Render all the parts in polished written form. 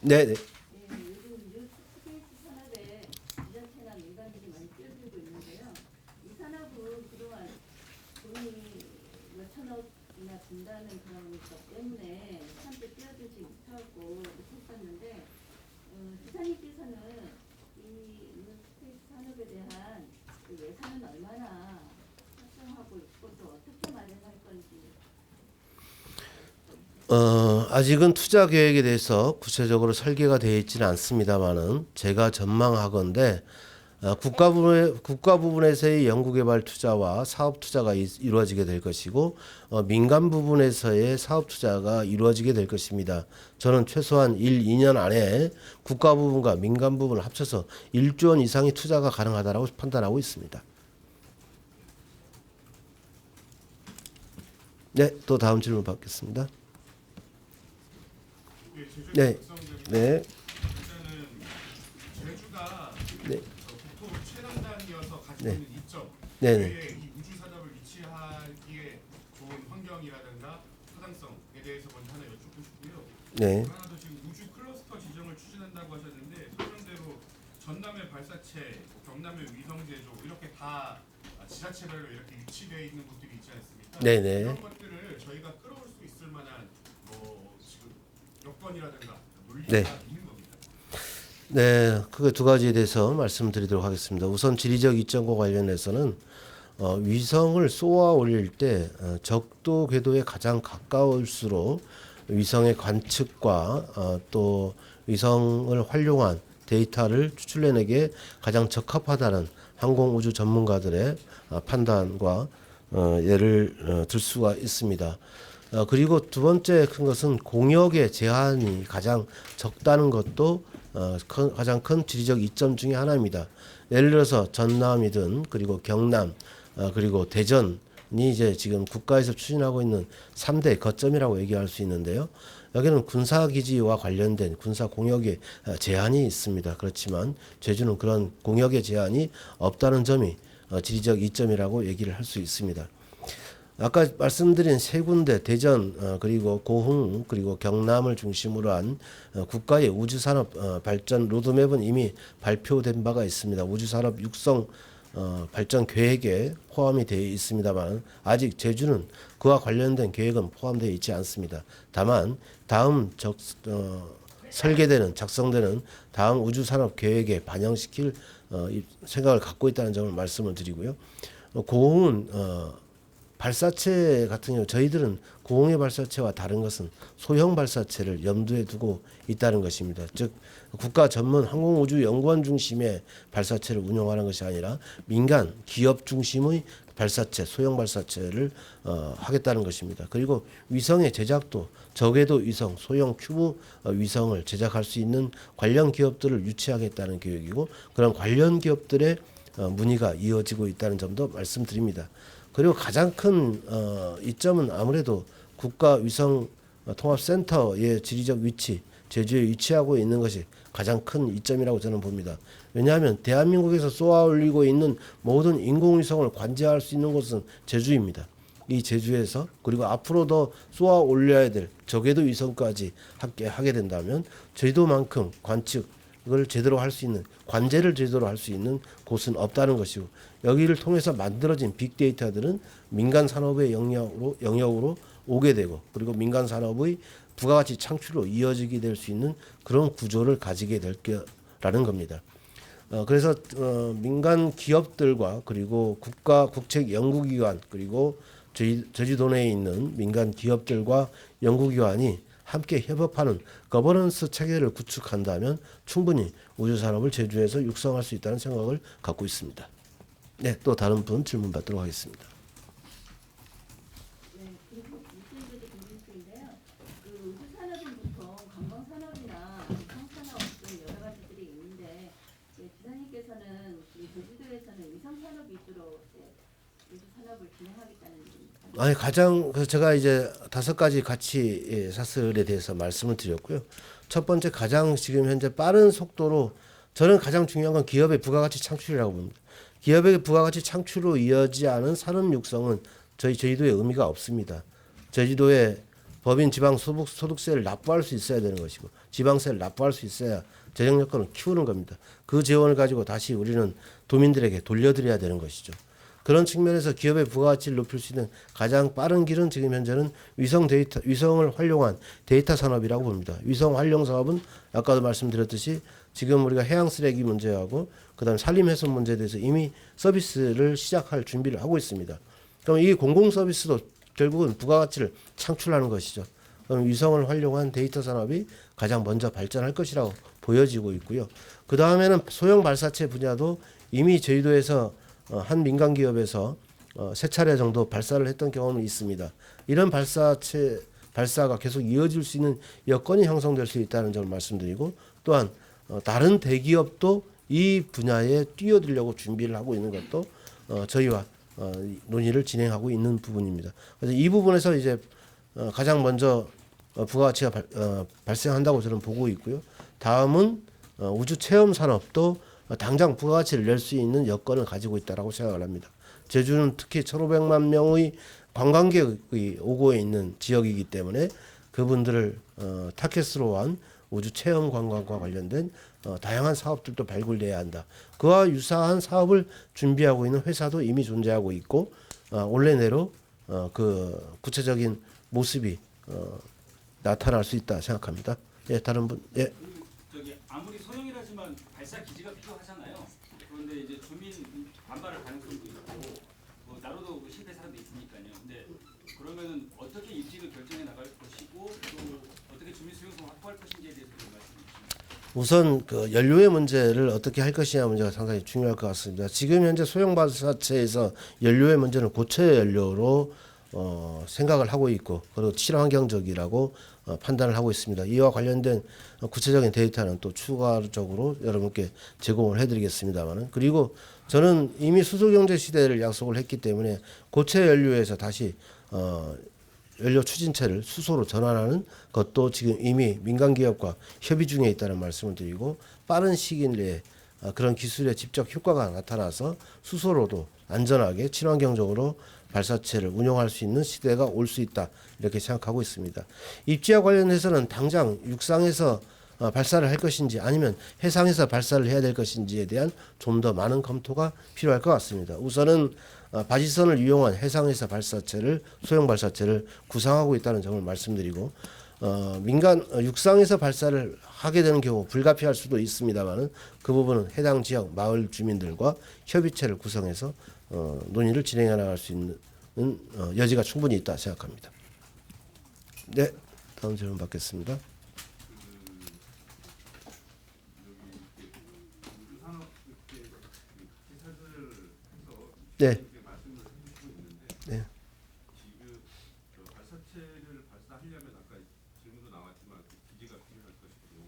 네, 네. 요즘 뉴스페이스 산업에 지자체나 민간들이 많이 뛰어들고 있는데요. 이 산업은 그동안 돈이 몇천억이나 든다는 그런 것 때문에 함께 뛰어들지 못하고 못했었는데 지사님께서는 이 뉴스페이스 산업에 대한 그 예산은 얼마나 설정하고 있고 또 어떻게 마련할 건지. 아직은 투자 계획에 대해서 구체적으로 설계가 되어 있지는 않습니다만은 제가 전망하건대 국가 부분에서의 연구개발 투자와 사업 투자가 이루어지게 될 것이고 민간 부분에서의 사업 투자가 이루어지게 될 것입니다. 저는 최소한 2년 안에 국가 부분과 민간 부분을 합쳐서 1조 원 이상의 투자가 가능하다고 판단하고 있습니다. 네, 또 다음 질문 받겠습니다. 네, 네, 일단은 제주가 네, 국토 최남단이어서 가지고 네. 있는 이점, 네, 네. 외에 이 우주 산업을 위치하기에 좋은 환경이라든가 타당성에 대해서 먼저 하나 여쭙고 싶고요. 네. 하나 더 지금 우주 클러스터 지정을 추진한다고 하셨는데 설명대로 전남의 발사체, 경남의 위성 제조 이렇게 다 지자체별로 이렇게 위치되어 있는 곳들이 있지 않습니까? 네, 네. 이런 것들을 저희가 끌어올 수 있을 만한 지금 여건이라든가 논리가 네. 있는 겁니다. 네, 그 두 가지에 대해서 말씀드리도록 하겠습니다. 우선 지리적 이점과 관련해서는 위성을 쏘아 올릴 때 적도 궤도에 가장 가까울수록 위성의 관측과 또 위성을 활용한 데이터를 추출해내기에 가장 적합하다는 항공우주 전문가들의 판단과 예를 들 수가 있습니다. 그리고 두 번째 큰 것은 공역의 제한이 가장 적다는 것도 가장 큰 지리적 이점 중에 하나입니다. 예를 들어서 전남이든 그리고 경남 그리고 대전이 이제 지금 국가에서 추진하고 있는 3대 거점이라고 얘기할 수 있는데요. 여기는 군사기지와 관련된 군사 공역의 제한이 있습니다. 그렇지만 제주는 그런 공역의 제한이 없다는 점이 지리적 이점이라고 얘기를 할 수 있습니다. 아까 말씀드린 세 군데 대전 그리고 고흥 그리고 경남을 중심으로 한 국가의 우주산업 발전 로드맵은 이미 발표된 바가 있습니다. 우주산업 육성 발전 계획에 포함이 되어 있습니다만 아직 제주는 그와 관련된 계획은 포함되어 있지 않습니다. 다만 다음 설계되는 작성되는 다음 우주산업 계획에 반영시킬 생각을 갖고 있다는 점을 말씀을 드리고요. 고흥은 발사체 같은 경우 저희들은 고흥의 발사체와 다른 것은 소형 발사체를 염두에 두고 있다는 것입니다. 즉 국가 전문 항공우주연구원 중심의 발사체를 운영하는 것이 아니라 민간 기업 중심의 발사체, 소형 발사체를 하겠다는 것입니다. 그리고 위성의 제작도 저궤도 위성, 소형 큐브 위성을 제작할 수 있는 관련 기업들을 유치하겠다는 계획이고 그런 관련 기업들의 문의가 이어지고 있다는 점도 말씀드립니다. 그리고 가장 큰 이점은 아무래도 국가위성통합센터의 지리적 위치, 제주에 위치하고 있는 것이 가장 큰 이점이라고 저는 봅니다. 왜냐하면 대한민국에서 쏘아 올리고 있는 모든 인공위성을 관제할 수 있는 곳은 제주입니다. 이 제주에서 그리고 앞으로 더 쏘아 올려야 될 저궤도 위성까지 함께 하게 된다면 제주도만큼 관측을 제대로 할 수 있는 관제를 제대로 할 수 있는 곳은 없다는 것이고 여기를 통해서 만들어진 빅데이터들은 민간 산업의 영역으로 오게 되고 그리고 민간 산업의 부가가치 창출로 이어지게 될 수 있는 그런 구조를 가지게 될 거라는 겁니다. 그래서 민간 기업들과 그리고 국책 연구기관 그리고 제주도 내에 있는 민간 기업들과 연구기관이 함께 협업하는 거버넌스 체계를 구축한다면 충분히 우주산업을 제주에서 육성할 수 있다는 생각을 갖고 있습니다. 네, 또 다른 분 질문 받도록 하겠습니다. 네, 그리고 뉴스인데도 궁금한데요. 그 우주 산업은 보통 관광 산업이나 위성 산업 등 여러 가지들이 있는데 기사님께서는 제주도에서는 위성 산업 위주로 우주 산업을 진행하겠다는 얘기입니다. 아니 가장 제가 이제 5가지 가치 사슬에 대해서 말씀을 드렸고요. 첫 번째 가장 지금 현재 빠른 속도로 저는 가장 중요한 건 기업의 부가가치 창출이라고 봅니다. 기업의 부가가치 창출로 이어지지 않은 산업 육성은 저희 제주도에 의미가 없습니다. 제주도에 법인 지방 소득세를 납부할 수 있어야 되는 것이고 지방세를 납부할 수 있어야 재정 여건을 키우는 겁니다. 그 재원을 가지고 다시 우리는 도민들에게 돌려드려야 되는 것이죠. 그런 측면에서 기업의 부가가치를 높일 수 있는 가장 빠른 길은 지금 현재는 위성을 활용한 데이터 산업이라고 봅니다. 위성 활용 사업은 아까도 말씀드렸듯이 지금 우리가 해양 쓰레기 문제하고 그다음 산림 훼손 문제에 대해서 이미 서비스를 시작할 준비를 하고 있습니다. 그럼 이 공공 서비스도 결국은 부가가치를 창출하는 것이죠. 그럼 위성을 활용한 데이터 산업이 가장 먼저 발전할 것이라고 보여지고 있고요. 그 다음에는 소형 발사체 분야도 이미 제주도에서 한 민간 기업에서 세 차례 정도 발사를 했던 경험이 있습니다. 이런 발사가 계속 이어질 수 있는 여건이 형성될 수 있다는 점을 말씀드리고 또한 다른 대기업도 이 분야에 뛰어들려고 준비를 하고 있는 것도 저희와 논의를 진행하고 있는 부분입니다. 그래서 이 부분에서 이제 가장 먼저 부가가치가 발생한다고 저는 보고 있고요. 다음은 우주 체험 산업도 당장 부가가치를 낼 수 있는 여건을 가지고 있다라고 생각을 합니다. 제주는 특히 1,500만 명의 관광객이 오고 있는 지역이기 때문에 그분들을 타겟으로 한 우주 체험 관광과 관련된 다양한 사업들도 발굴돼야 한다. 그와 유사한 사업을 준비하고 있는 회사도 이미 존재하고 있고 올해 내로 그 구체적인 모습이 나타날 수 있다 생각합니다. 예, 다른 분, 예. 저기 아무리 소형이라지만 발사 기지가 필요하잖아요. 그런데 이제 주민 반발할 가능성도 있고, 뭐 나로도 실패 사례도 있으니까요. 근데 그러면은 어떻게 입지를 결정해 나갈 것이고, 또 어떻게 주민 수용성을 확보할 것인지에 대해서 좀 말씀해 주시면. 우선 그 연료의 문제를 어떻게 할 것이냐 문제가 상당히 중요할 것 같습니다. 지금 현재 소형 발사체에서 연료의 문제는 고체 연료로 생각을 하고 있고 그리고 친환경적이라고 판단을 하고 있습니다. 이와 관련된 구체적인 데이터는 또 추가적으로 여러분께 제공을 해드리겠습니다만은 그리고 저는 이미 수소경제 시대를 약속을 했기 때문에 고체 연료에서 다시 연료 추진체를 수소로 전환하는 것도 지금 이미 민간 기업과 협의 중에 있다는 말씀을 드리고 빠른 시기 내에 그런 기술의 직접 효과가 나타나서 수소로도 안전하게 친환경적으로 발사체를 운용할 수 있는 시대가 올 수 있다 이렇게 생각하고 있습니다. 입지와 관련해서는 당장 육상에서 발사를 할 것인지 아니면 해상에서 발사를 해야 될 것인지에 대한 좀 더 많은 검토가 필요할 것 같습니다. 우선은 바지선을 이용한 해상에서 발사체를 소형 발사체를 구상하고 있다는 점을 말씀드리고 민간 육상에서 발사를 하게 되는 경우 불가피할 수도 있습니다만은 그 부분은 해당 지역 마을 주민들과 협의체를 구성해서 논의를 진행해 나갈 수 있는 여지가 충분히 있다 생각합니다. 네, 다음 질문 받겠습니다. 네. 네. 지금 발사체를 발사하려면 아까 질문도 나왔지만 기지가 필요할 것이고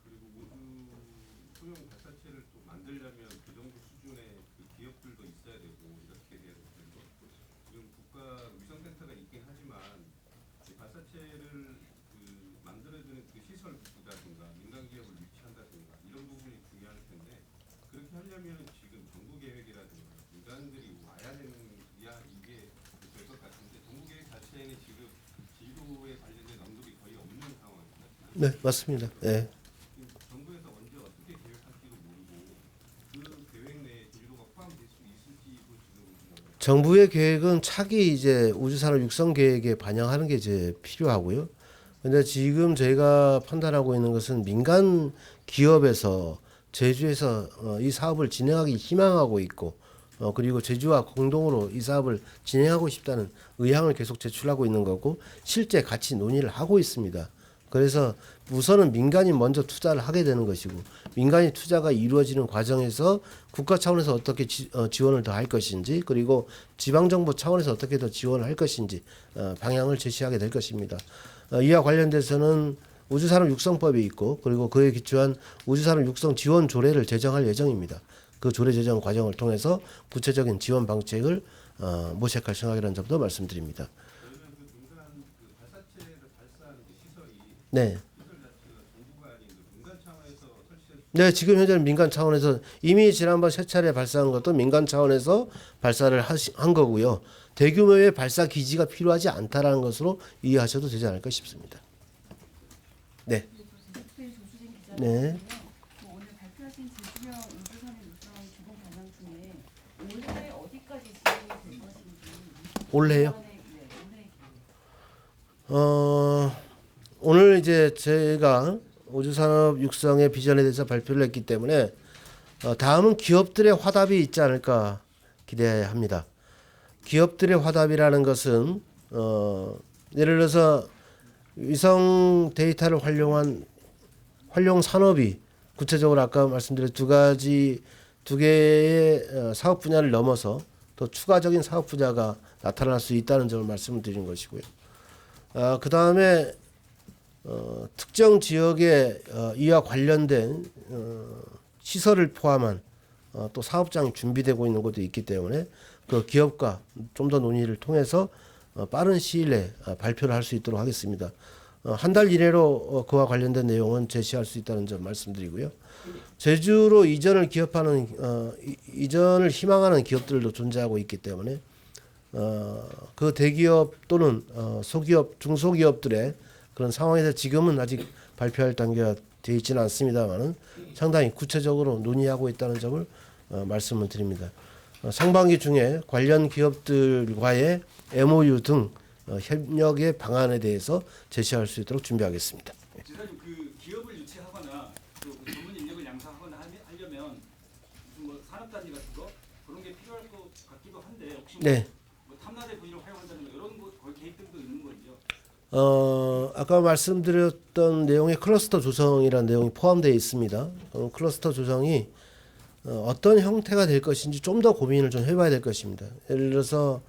그리고 우주 소형 발사체를 또 만들려면 그 정도 수준의 그 기업들도 있어야 되고 이렇게 돼야 될 텐데 지금 국가 위성센터가 있긴 하지만 이 발사체를 그 만들어주는 그 시설이라든가 민간 기업을 유치한다든가 이런 부분이 중요할 텐데 그렇게 하려면 지금 정부 계획이라든가 민간들이 와야 되는 야 이게 될 것 같은데 정부 계획 자체에는 지금 제주도에 관련된 언급이 거의 없는 상황입니다. 네, 맞습니다. 네. 정부에서 언제 어떻게 계획할지도 모르고 그 계획 내에 제주도가 포함될 수 있을지도 지금 정부의 계획은 차기 이제 우주산업 육성 계획에 반영하는 게 이제 필요하고요. 근데 지금 저희가 판단하고 있는 것은 민간 기업에서 제주에서 이 사업을 진행하기 희망하고 있고 그리고 제주와 공동으로 이 사업을 진행하고 싶다는 의향을 계속 제출하고 있는 거고 실제 같이 논의를 하고 있습니다. 그래서 우선은 민간이 먼저 투자를 하게 되는 것이고 민간이 투자가 이루어지는 과정에서 국가 차원에서 어떻게 지원을 더 할 것인지 그리고 지방정부 차원에서 어떻게 더 지원을 할 것인지 방향을 제시하게 될 것입니다. 이와 관련돼서는 우주산업 육성법이 있고 그리고 그에 기초한 우주산업 육성 지원 조례를 제정할 예정입니다. 그 조례 제정 과정을 통해서 구체적인 지원 방책을 모색할 생각이라는 점도 말씀드립니다. 저희는 그 민간 그 발사체를 발사하는 그 시설이 네. 시설 자체가 정부가 아닌 그 민간 차원에서 설치할 수 네, 지금 현재는 민간 차원에서 이미 지난번 세 차례 발사한 것도 민간 차원에서 발사를 한 거고요. 대규모의 발사 기지가 필요하지 않다라는 것으로 이해하셔도 되지 않을까 싶습니다. 네. 네. 오늘 발표하신 제주형 우주선의 위성 주공 방향 중에 올해 어디까지 진행이 될 것인지. 올해요? 네, 올해. 오늘 이제 제가 우주산업 육성의 비전에 대해서 발표를 했기 때문에 다음은 기업들의 화답이 있지 않을까 기대합니다. 기업들의 화답이라는 것은 예를 들어서 위성 데이터를 활용 산업이 구체적으로 아까 말씀드린 두 개의 사업 분야를 넘어서 또 추가적인 사업 분야가 나타날 수 있다는 점을 말씀을 드린 것이고요. 그 다음에 특정 지역에 이와 관련된 시설을 포함한 또 사업장이 준비되고 있는 것도 있기 때문에 그 기업과 좀 더 논의를 통해서 빠른 시일 내에 발표를 할 수 있도록 하겠습니다. 한 달 이내로 그와 관련된 내용은 제시할 수 있다는 점 말씀드리고요. 제주로 이전을 희망하는 기업들도 존재하고 있기 때문에 그 대기업 또는 소기업, 중소기업들의 그런 상황에서 지금은 아직 발표할 단계가 되어 있지는 않습니다만은 상당히 구체적으로 논의하고 있다는 점을 말씀을 드립니다. 상반기 중에 관련 기업들과의 MOU 등 협력의 방안에 대해서 제시할 수 있도록 준비하겠습니다. 지사님 그 기업을 유치하거나 또 그 전문 인력을 양성하거나 하려면 뭐 산업 단지 같은 거 그런 게 필요할 것 같기도 한데 혹시 네. 뭐 탐나대 분위기를 활용한다는 거 이런 거 거의 계획들도 있는 거죠? 아까 말씀드렸던 내용에 클러스터 조성이라는 내용이 포함되어 있습니다. 클러스터 조성이 어떤 형태가 될 것인지 좀 더 고민을 좀 해봐야 될 것입니다. 예를 들어서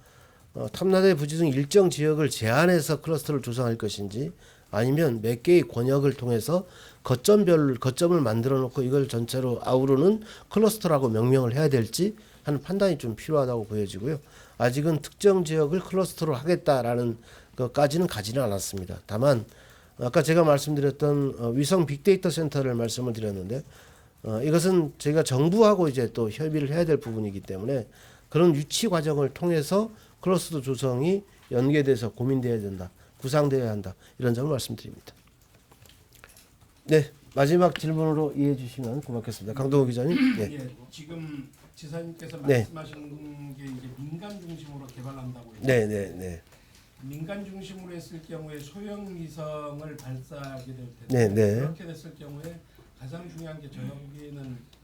탐나대 부지 중 일정 지역을 제한해서 클러스터를 조성할 것인지 아니면 몇 개의 권역을 통해서 거점을 만들어 놓고 이걸 전체로 아우르는 클러스터라고 명명을 해야 될지 하는 판단이 좀 필요하다고 보여지고요. 아직은 특정 지역을 클러스터로 하겠다라는 것까지는 가지는 않았습니다. 다만 아까 제가 말씀드렸던 위성 빅데이터 센터를 말씀을 드렸는데 이것은 저희가 정부하고 이제 또 협의를 해야 될 부분이기 때문에 그런 유치 과정을 통해서 클러스터 조성이 연계돼서 고민돼야 된다, 구상돼야 한다 이런 점을 말씀드립니다. 네, 마지막 질문으로 이해해 주시면 고맙겠습니다. 강동호 기자님. 네. 예, 지금 지사님께서 네. 말씀하신 게 이제 민간 중심으로 개발한다고 했죠. 네, 네, 네. 민간 중심으로 했을 경우에 소형 위성을 발사하게 될 텐데 네, 네. 그렇게 됐을 경우에 가장 중요한 게 저희는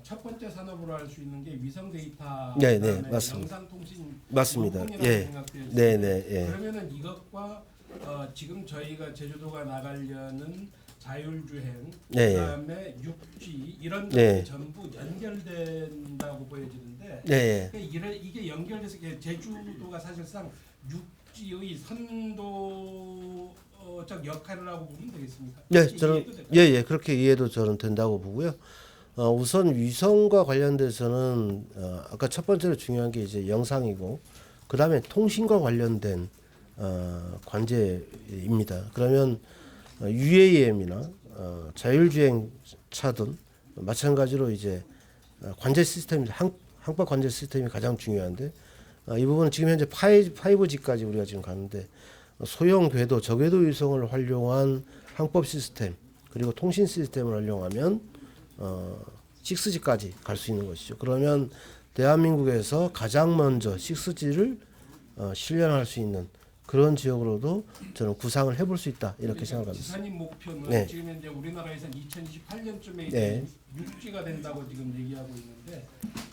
첫 번째 산업으로 할 수 있는 게 위성 데이터, 네, 네, 그다음에 맞습니다. 영상통신 맞습니다. 부분이라고 예. 생각되어 있습니다. 네, 네, 예. 그러면은 이것과 지금 저희가 제주도가 나가려는 자율주행, 네, 그다음에 육지 이런 네. 것들이 전부 연결된다고 보여지는데 네, 이게 연결돼서 제주도가 사실상 육지의 선도적 역할을 하고 보면 되겠습니까? 네, 이렇게 저는 이해해도 될까요? 예, 그렇게 이해도 저는 된다고 보고요. 우선 위성과 관련돼서는 아까 첫 번째로 중요한 게 이제 영상이고 그 다음에 통신과 관련된 관제입니다. 그러면 UAM이나 자율주행 차든 마찬가지로 이제 관제 시스템, 항법 관제 시스템이 가장 중요한데 이 부분은 지금 현재 5G까지 우리가 지금 가는데 소형 궤도, 저궤도 위성을 활용한 항법 시스템 그리고 통신 시스템을 활용하면 6G까지 갈 수 있는 것이죠. 그러면 대한민국에서 가장 먼저 6G를 실현할 수 있는 그런 지역으로도 저는 구상을 해볼 수 있다 이렇게 생각합니다. 지사님 목표는 네. 지금 현재 우리나라에서 2028년쯤에 네. 6G가 된다고 지금 얘기하고 있는데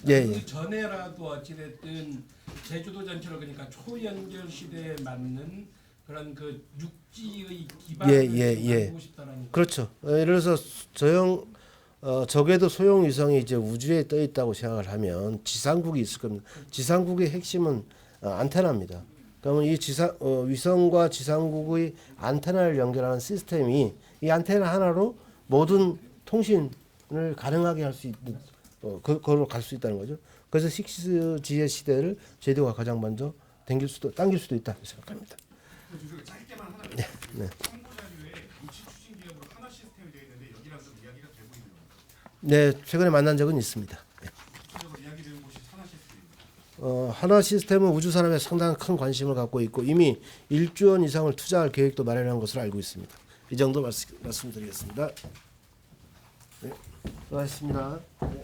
예, 그 예. 전에라도 어찌됐든 제주도 전체로 그러니까 초연결 시대에 맞는 그런 그 6G의 기반을 만들고 싶다라는 그렇죠. 예를 들어서 적에도 소형 위성이 이제 우주에 떠 있다고 생각을 하면 지상국이 있을 겁니다. 지상국의 핵심은 안테나입니다. 그러면 이 위성과 지상국의 안테나를 연결하는 시스템이 이 안테나 하나로 모든 통신을 가능하게 할 수 있는 그걸로 갈 수 있다는 거죠. 그래서 6G의 시대를 제도가 가장 먼저 당길 수도 있다 생각합니다. 짧게만 하나 네. 참고 자료에 우치 추진 기업으로 하나 시스템이 되어 있는데 여기랑 좀 이야기가 되고 있는 네, 최근에 만난 적은 있습니다. 이야기되는 곳이 산하시스템입니다. 하나 시스템은 우주 산업에 상당히 큰 관심을 갖고 있고 이미 1조 원 이상을 투자할 계획도 마련한 것으로 알고 있습니다. 이 정도 말씀드리겠습니다. 네, 수고하셨습니다. 네.